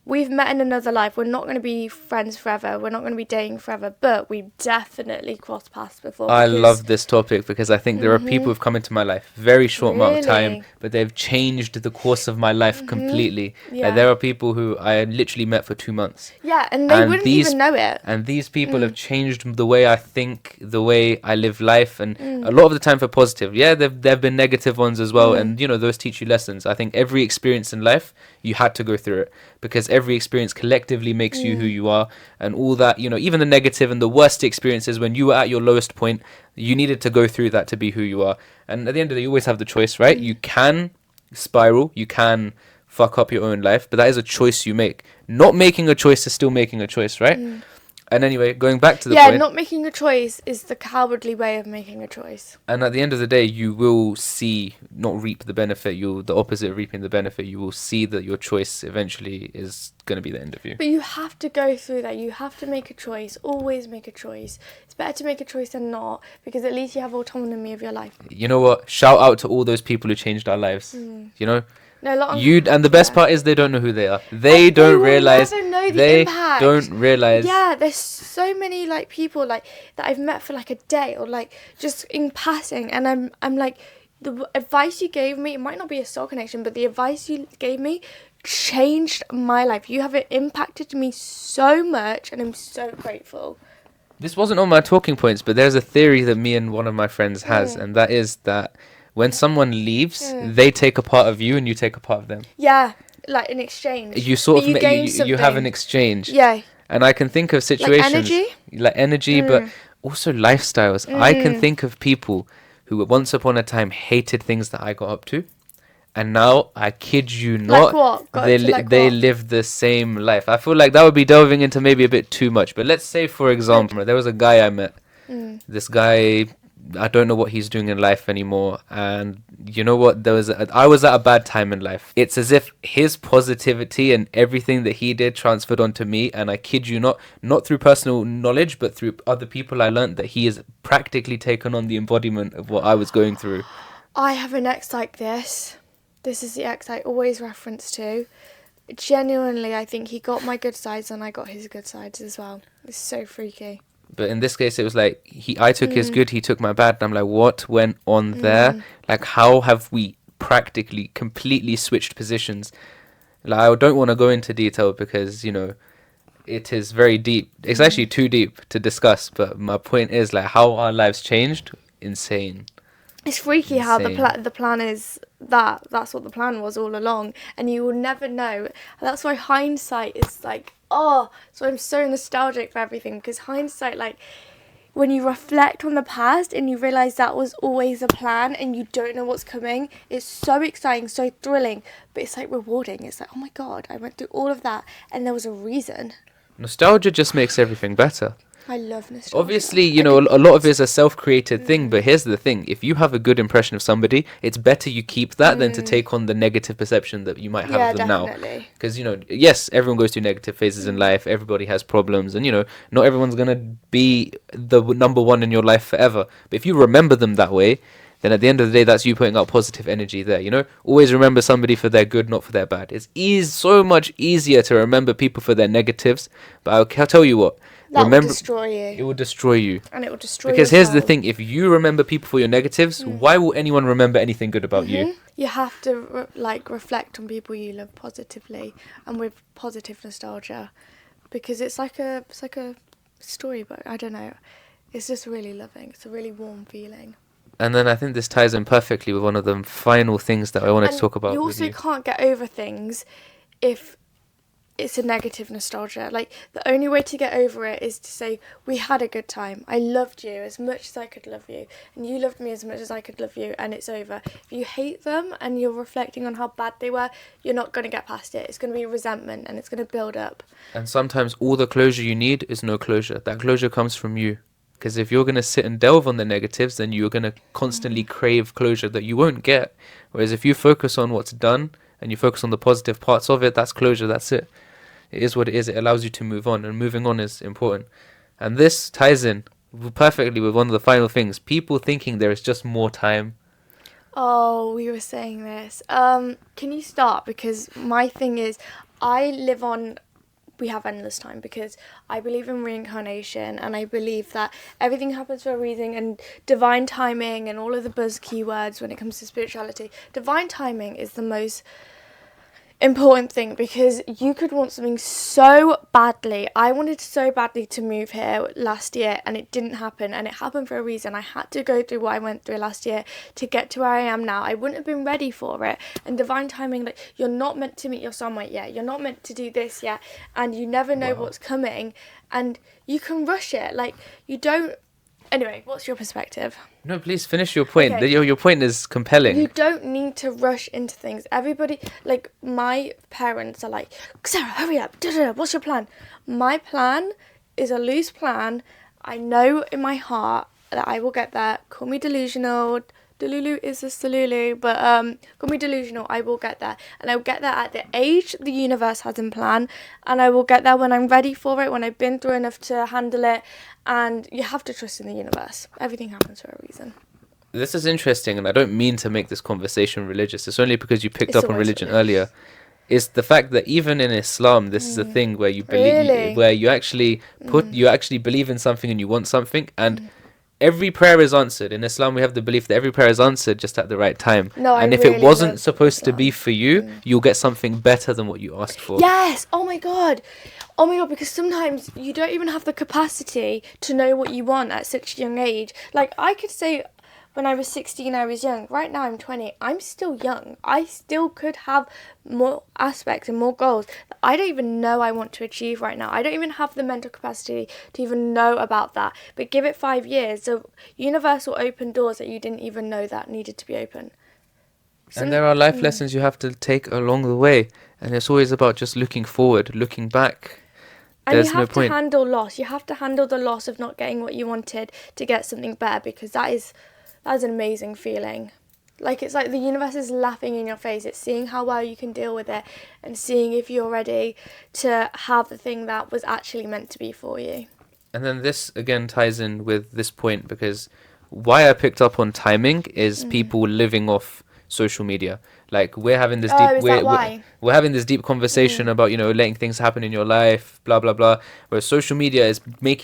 we've met in another life. We're not going to be friends forever. We're not going to be dating forever. But we've definitely crossed paths before. I love this topic because I think there are people who've come into my life very short amount of time, but they've changed the course of my life completely. Yeah. Like, there are people who I literally met for 2 months. Yeah, and they wouldn't even know it. And these people have changed the way I think, the way I live life, and a lot of the time for positive. Yeah, there have been negative ones as well, and you know, those teach you lessons. I think every experience in life, you had to go through it, because every experience collectively makes you who you are, and all that, you know, even the negative and the worst experiences when you were at your lowest point, you needed to go through that to be who you are. And at the end of the day, you always have the choice, right? You can spiral, you can fuck up your own life, but that is a choice you make. Not making a choice is still making a choice, right? And anyway, going back to the point. Yeah, not making a choice is the cowardly way of making a choice. And at the end of the day, you will see, not reap the benefit, the opposite of reaping the benefit, you will see that your choice eventually is going to be the end of you. But you have to go through that. You have to make a choice. Always make a choice. It's better to make a choice than not, because at least you have autonomy of your life. You know what? Shout out to all those people who changed our lives. You know? No, And the best part is they don't know who they are. They don't realize. They don't realize. Yeah, there's so many like people like that I've met for like a day or like just in passing, and I'm like, the advice you gave me, it might not be a soul connection, but the advice you gave me changed my life. You have impacted me so much, and I'm so grateful. This wasn't on my talking points, but there's a theory that me and one of my friends has, and that is that when someone leaves, they take a part of you and you take a part of them. Yeah, like an exchange. You sort of you have an exchange. Yeah. And I can think of situations like energy, but also lifestyles. I can think of people who once upon a time hated things that I got up to, and now, I kid you not, they live the same life. I feel like that would be delving into maybe a bit too much, but let's say, for example, there was a guy I met. This guy, I don't know what he's doing in life anymore, and you know what, I was at a bad time in life. It's as if his positivity and everything that he did transferred onto me, and I kid you not through personal knowledge, but through other people, I learned that he has practically taken on the embodiment of what I was going through. I have an ex like this. This is the ex I always reference to. Genuinely, I think he got my good sides and I got his good sides as well. It's so freaky. But in this case, it was like, I took his good, he took my bad. And I'm like, what went on there? Like, how have we practically completely switched positions? Like, I don't want to go into detail because, you know, it is very deep. It's actually too deep to discuss. But my point is, like, how our lives changed, insane. It's freaky how the plan is that. That's what the plan was all along. And you will never know. That's why hindsight is like, so I'm so nostalgic for everything, because hindsight, like, when you reflect on the past and you realise that was always a plan and you don't know what's coming, it's so exciting, so thrilling, but it's like rewarding. It's like, oh my God, I went through all of that and there was a reason. Nostalgia just makes everything better. I love nostalgia. Obviously, you know, a lot of it is a self-created thing, but here's the thing. If you have a good impression of somebody, it's better you keep that than to take on the negative perception that you might have of them definitely. now. Because, you know, yes, everyone goes through negative phases in life. Everybody has problems. And, you know, not everyone's going to be the number one in your life forever. But if you remember them that way, then at the end of the day, that's you putting out positive energy there, you know? Always remember somebody for their good, not for their bad. It's so much easier to remember people for their negatives. But I'll tell you what. That will destroy you. It will destroy you. And it will destroy because yourself. Here's the thing. If you remember people for your negatives, why will anyone remember anything good about you? You have to reflect on people you love positively and with positive nostalgia, because it's like a storybook. I don't know. It's just really loving. It's a really warm feeling. And then I think this ties in perfectly with one of the final things that I wanted to talk about. You also can't get over things if it's a negative nostalgia. Like, the only way to get over it is to say, we had a good time. I loved you as much as I could love you, and you loved me as much as I could love you, and it's over. If you hate them and you're reflecting on how bad they were, you're not going to get past it. It's going to be resentment, and it's going to build up. And sometimes all the closure you need is no closure. That closure comes from you. Because if you're going to sit and delve on the negatives, then you're going to constantly crave closure that you won't get. Whereas if you focus on what's done and you focus on the positive parts of it, that's closure, that's it. It is what it is. It allows you to move on, and moving on is important. And this ties in perfectly with one of the final things. People thinking there is just more time. Oh, we were saying this. Can you start? Because my thing is, we have endless time, because I believe in reincarnation, and I believe that everything happens for a reason, and divine timing and all of the buzz keywords when it comes to spirituality. Divine timing is the most important thing, because you could want something so badly. I wanted so badly to move here last year, and it didn't happen, and it happened for a reason. I had to go through what I went through last year to get to where I am now. I wouldn't have been ready for it. And divine timing, like, you're not meant to meet your soulmate yet, you're not meant to do this yet, and you never know what's coming, and you can rush it. Like, you don't. Anyway, what's your perspective? No, please finish your point. Okay. Your point is compelling. You don't need to rush into things. Everybody, like, my parents are like, Sarah, hurry up. What's your plan? My plan is a loose plan. I know in my heart that I will get there. Call me delusional. Delulu is a Salulu, but call me delusional. I will get there, and I will get there at the age the universe has in plan, and I will get there when I'm ready for it, when I've been through enough to handle it. And you have to trust in the universe. Everything happens for a reason. This is interesting, and I don't mean to make this conversation religious. It's only because you picked up on religion earlier. It's the fact that even in Islam, this is a thing where you believe, where you actually you actually believe in something and you want something, and every prayer is answered. In Islam, we have the belief that every prayer is answered just at the right time. And if it wasn't supposed to be for you, you'll get something better than what you asked for. Yes. Oh my god, because sometimes you don't even have the capacity to know what you want at such a young age. Like, I could say when I was 16 I was young. Right now I'm 20. I'm still young. I still could have more aspects and more goals that I don't even know I want to achieve right now. I don't even have the mental capacity to even know about that. But give it 5 years, the universe will open doors that you didn't even know that needed to be open. And there are life lessons you have to take along the way. And it's always about just looking forward, looking back. And you have to handle loss. You have to handle the loss of not getting what you wanted to get something better, because that is an amazing feeling. Like, it's like the universe is laughing in your face. It's seeing how well you can deal with it, and seeing if you're ready to have the thing that was actually meant to be for you. And then this again ties in with this point, because why I picked up on timing is people living off social media. Like, we're having this we're having this deep conversation about, you know, letting things happen in your life, blah blah blah, where social media is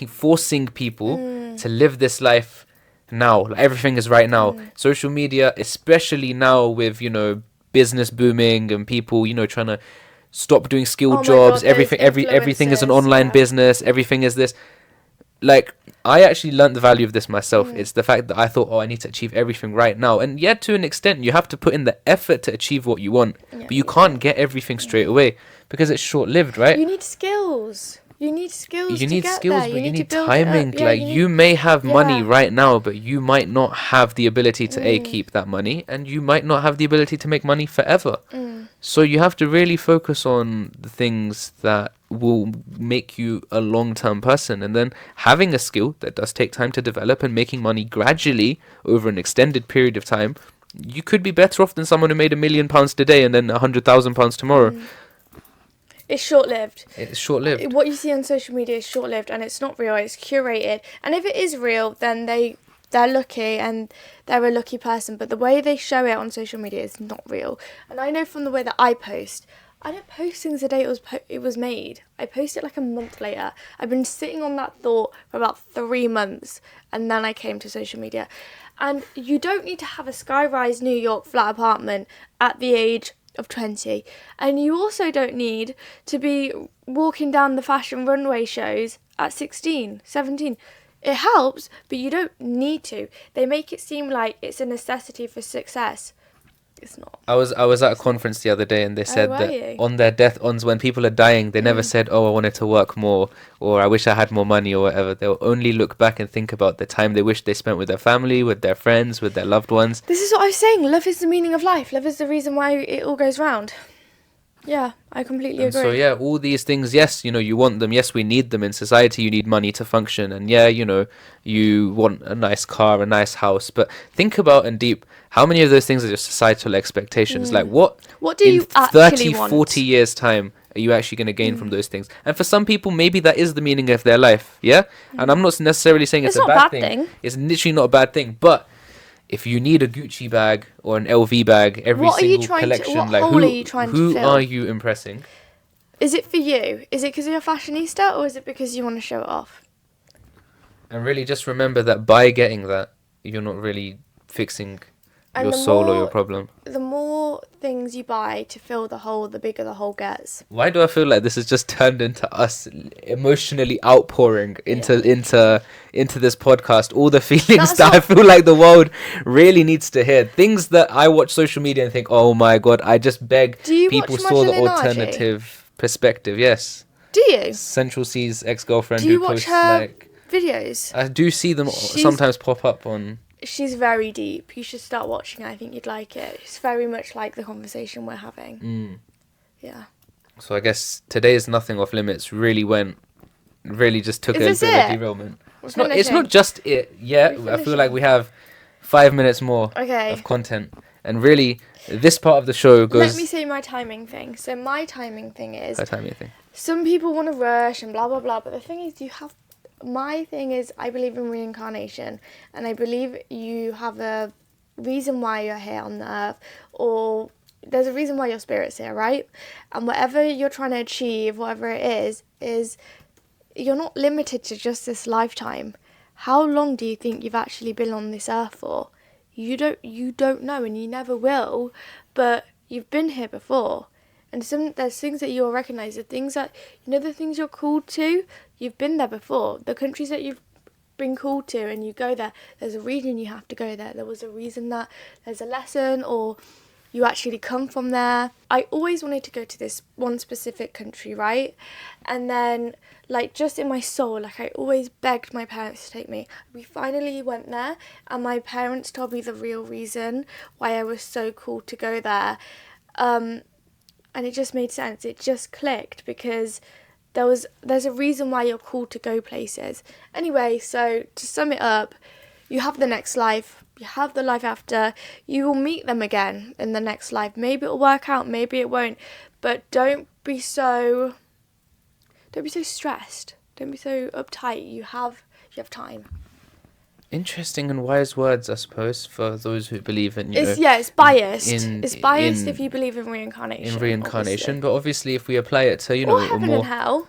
forcing people to live this life now. Like, everything is right now. Social media, especially now with, you know, business booming and people, you know, trying to stop doing skilled jobs. Everything is an online business. Everything is this. Like, I actually learned the value of this myself. It's the fact that I thought, I need to achieve everything right now. And yet, to an extent, you have to put in the effort to achieve what you want. But you can't get everything straight away, because it's short-lived, right? You need skills. You need skills. But you need timing. You may have money right now, but you might not have the ability to keep that money, and you might not have the ability to make money forever. So you have to really focus on the things that will make you a long-term person, and then having a skill that does take time to develop and making money gradually over an extended period of time. You could be better off than someone who made £1 million today and then £100,000 tomorrow. It's short-lived. It's short-lived. What you see on social media is short-lived, and it's not real. It's curated. And if it is real, then they're lucky, and they're a lucky person. But the way they show it on social media is not real. And I know from the way that I post, I don't post things the day it was made. I post it like a month later. I've been sitting on that thought for about 3 months, and then I came to social media. And you don't need to have a sky-rise New York flat apartment at the age of 20, and you also don't need to be walking down the fashion runway shows at 16, 17. It helps, but you don't need to. They make it seem like it's a necessity for success. It's not. I was at a conference the other day, and they said that on their when people are dying, they never said, I wanted to work more, or I wish I had more money, or whatever. They'll only look back and think about the time they wish they spent with their family, with their friends, with their loved ones. This is what I was saying. Love is the meaning of life. Love is the reason why it all goes round. Yeah, I completely agree. So yeah, all these things, yes, you know, you want them. Yes, we need them in society. You need money to function. And yeah, you know, you want a nice car, a nice house. But think about and deep, how many of those things are just societal expectations? Like, what do you actually 30, 40 years time are you actually going to gain from those things? And for some people, maybe that is the meaning of their life. Yeah. And I'm not necessarily saying it's a bad thing. It's literally not a bad thing. But if you need a Gucci bag or an LV bag every single collection, like who are you impressing? Is it for you? Is it because you're a fashionista, or is it because you want to show it off? And really just remember that by getting that, you're not really fixing your soul or your problem. The more things you buy to fill the hole, the bigger the hole gets. Why do I feel like this has just turned into us emotionally outpouring into this podcast all the feelings that I feel like the world really needs to hear? Things that I watch social media and think, oh my god, I just beg people saw the alternative perspective. Yes. Do you? Central C's ex-girlfriend who posts her videos? I do see them sometimes pop up on. She's very deep. You should start watching it. I think you'd like it. It's very much like the conversation we're having. Yeah. So I guess today's Nothing Off Limits really just took a bit of a derailment. It's not just it yet. I feel like we have 5 minutes more of content. And really, this part of the show goes... Let me say my timing thing. So my timing thing is... Some people want to rush and blah, blah, blah. But the thing is, my thing is, I believe in reincarnation, and I believe you have a reason why you're here on the earth, or there's a reason why your spirit's here, right? And whatever you're trying to achieve, whatever it is you're not limited to just this lifetime. How long do you think you've actually been on this earth for? You don't know, and you never will, but you've been here before. And there's things that you'll recognise, the things you're called to, you've been there before. The countries that you've been called to and you go there, there's a reason you have to go there. There was a reason that there's a lesson, or you actually come from there. I always wanted to go to this one specific country, right? And then, like, just in my soul, like, I always begged my parents to take me. We finally went there, and my parents told me the real reason why I was so cool to go there. And it just made sense. It just clicked, because there's a reason why you're called to go places. Anyway, so to sum it up, you have the next life, you have the life after, you will meet them again in the next life. Maybe it'll work out, maybe it won't, but don't be so stressed. Don't be so uptight. You have time. Interesting and wise words, I suppose, for those who believe in, it's biased. It's biased if you believe in reincarnation. Obviously. But obviously if we apply it to, or heaven and hell.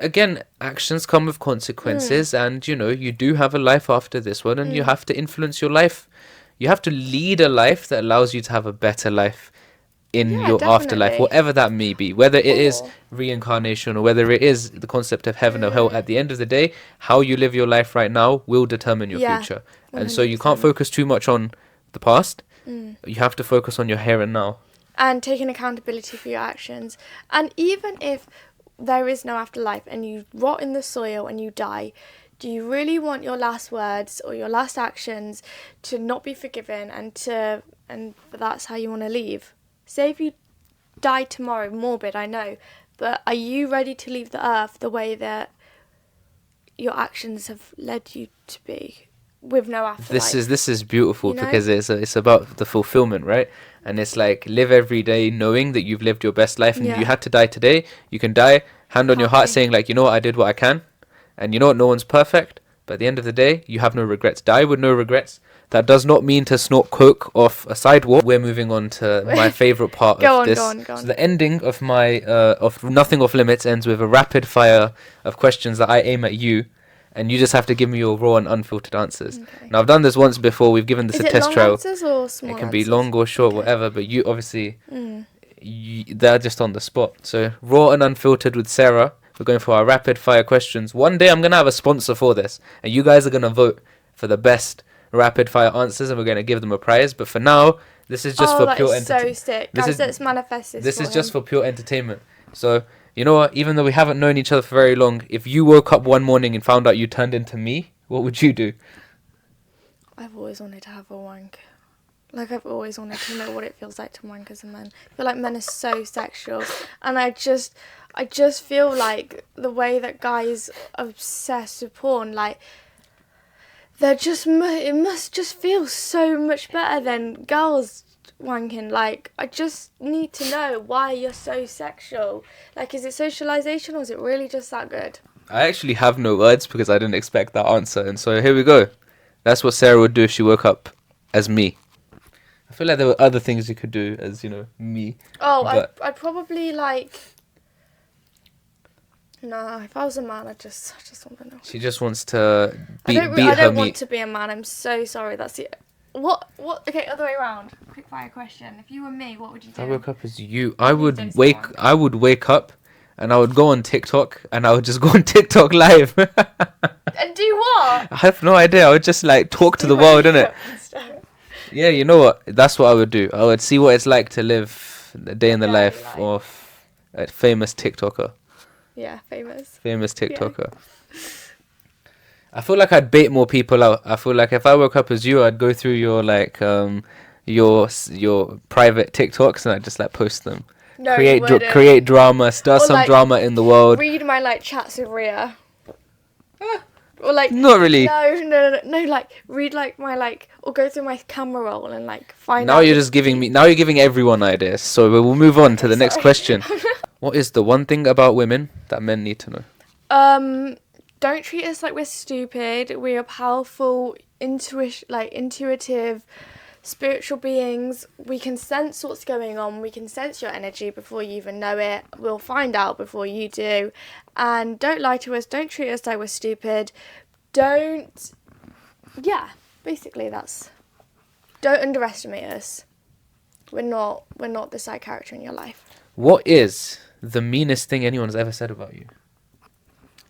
Again, actions come with consequences, and, you do have a life after this one, and you have to influence your life. You have to lead a life that allows you to have a better life in your afterlife, whatever that may be, whether it is reincarnation or whether it is the concept of heaven or hell. At the end of the day, how you live your life right now will determine your future. 100%. And so you can't focus too much on the past. You have to focus on your here and now. And taking accountability for your actions. And even if there is no afterlife and you rot in the soil and you die, do you really want your last words or your last actions to not be forgiven, and that's how you want to leave? Say if you die tomorrow, morbid, I know, but are you ready to leave the earth the way that your actions have led you to be, with no afterlife? This is beautiful, because it's about the fulfillment, right? And it's like, live every day knowing that you've lived your best life, and if you had to die today, you can die, hand on your heart, saying, like, I did what I can, and no one's perfect, but at the end of the day, you have no regrets. Die with no regrets. That does not mean to snort coke off a sidewalk. We're moving on to my favourite part of this. Go on. So the ending of my of Nothing Off Limits ends with a rapid fire of questions that I aim at you, and you just have to give me your raw and unfiltered answers. Okay. Now, I've done this once before. We've given this a test trial. Is it long answers or small answers? It can be long or short, whatever, but you obviously, they're just on the spot. So, raw and unfiltered with Sarah. We're going for our rapid fire questions. One day I'm going to have a sponsor for this, and you guys are going to vote for the best rapid fire answers, and we're going to give them a prize. But for now, this is just for pure entertainment. Oh, that's so sick. Guys, let's manifest this. This is just for pure entertainment. So, you know what? Even though we haven't known each other for very long, if you woke up one morning and found out you turned into me, what would you do? I've always wanted to have a wank. Like, I've always wanted to know what it feels like to wank as a man. I feel like men are so sexual, and I just feel like the way that guys are obsessed with porn, like, it must just feel so much better than girls wanking. Like, I just need to know why you're so sexual. Like, is it socialization, or is it really just that good? I actually have no words, because I didn't expect that answer, and so here we go. That's what Sarah would do if she woke up as me. I feel like there were other things you could do as, me. Oh, I'd probably, like, No, if I was a man, I just want to know. She just wants to beat I her meat. don't want to be a man. I'm so sorry. That's it. What? Okay, other way around. Quick fire question. If you were me, what would you do? If I woke up as you, I would wake up and I would go on TikTok and I would just go on TikTok live. And do what? I have no idea. I would just like talk to the world, innit? Yeah, you know what? That's what I would do. I would see what it's like to live a day in the life of a famous TikToker. Yeah, famous TikToker. Yeah. I feel like I'd bait more people out. I feel like if I woke up as you, I'd go through your like your private TikToks and I'd just like post them. No, create drama, start some drama in the world. Read my like chats with Ria. Or like not really. No. Like read like my like, or go through my camera roll and like find. Now you're just giving me. Now you're giving everyone ideas. So we'll move on to the next question. What is the one thing about women that men need to know? Don't treat us like we're stupid. We are powerful, intuitive, spiritual beings. We can sense what's going on. We can sense your energy before you even know it. We'll find out before you do. And don't lie to us. Don't treat us like we're stupid. Basically that's. Don't underestimate us. We're not the side character in your life. What is the meanest thing anyone's ever said about you?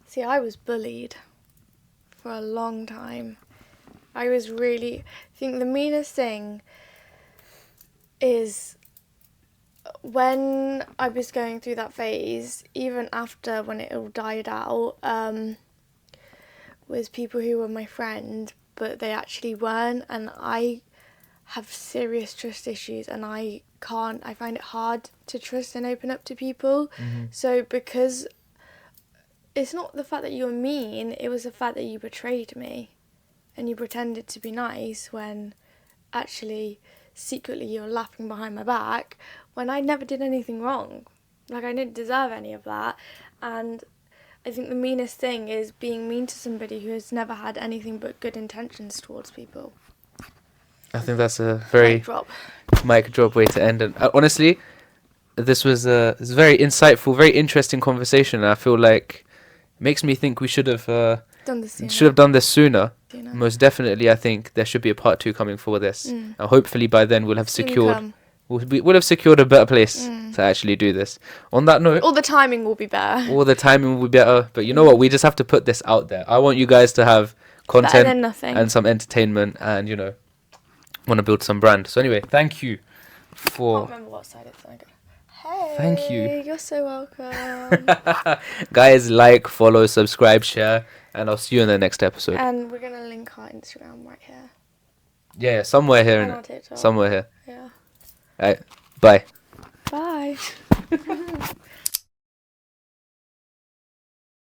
See, I was bullied for a long time. I think the meanest thing is when I was going through that phase, even after when it all died out, was people who were my friend, but they actually weren't, and I have serious trust issues, and I find it hard to trust and open up to people. Mm-hmm. So because it's not the fact that you were mean, it was the fact that you betrayed me and you pretended to be nice when actually secretly you were laughing behind my back when I never did anything wrong. Like, I didn't deserve any of that. And I think the meanest thing is being mean to somebody who has never had anything but good intentions towards people. I think that's a very mic drop way to end it. Honestly, this was a very insightful, very interesting conversation. I feel like it makes me think we should have done this sooner. Most definitely, I think there should be a part 2 coming for this. And hopefully by then we'll have secured a better place to actually do this. On that note, all the timing will be better. But you know what? We just have to put this out there. I want you guys to have content and some entertainment, and want to build some brand. So anyway, thank you for. I can't remember what side it's on. Hey, thank you. You're so welcome. Guys, like, follow, subscribe, share, and I'll see you in the next episode. And we're gonna link our Instagram right here. Yeah, somewhere here. And our TikTok. Somewhere here. Yeah. Alright, bye. Bye.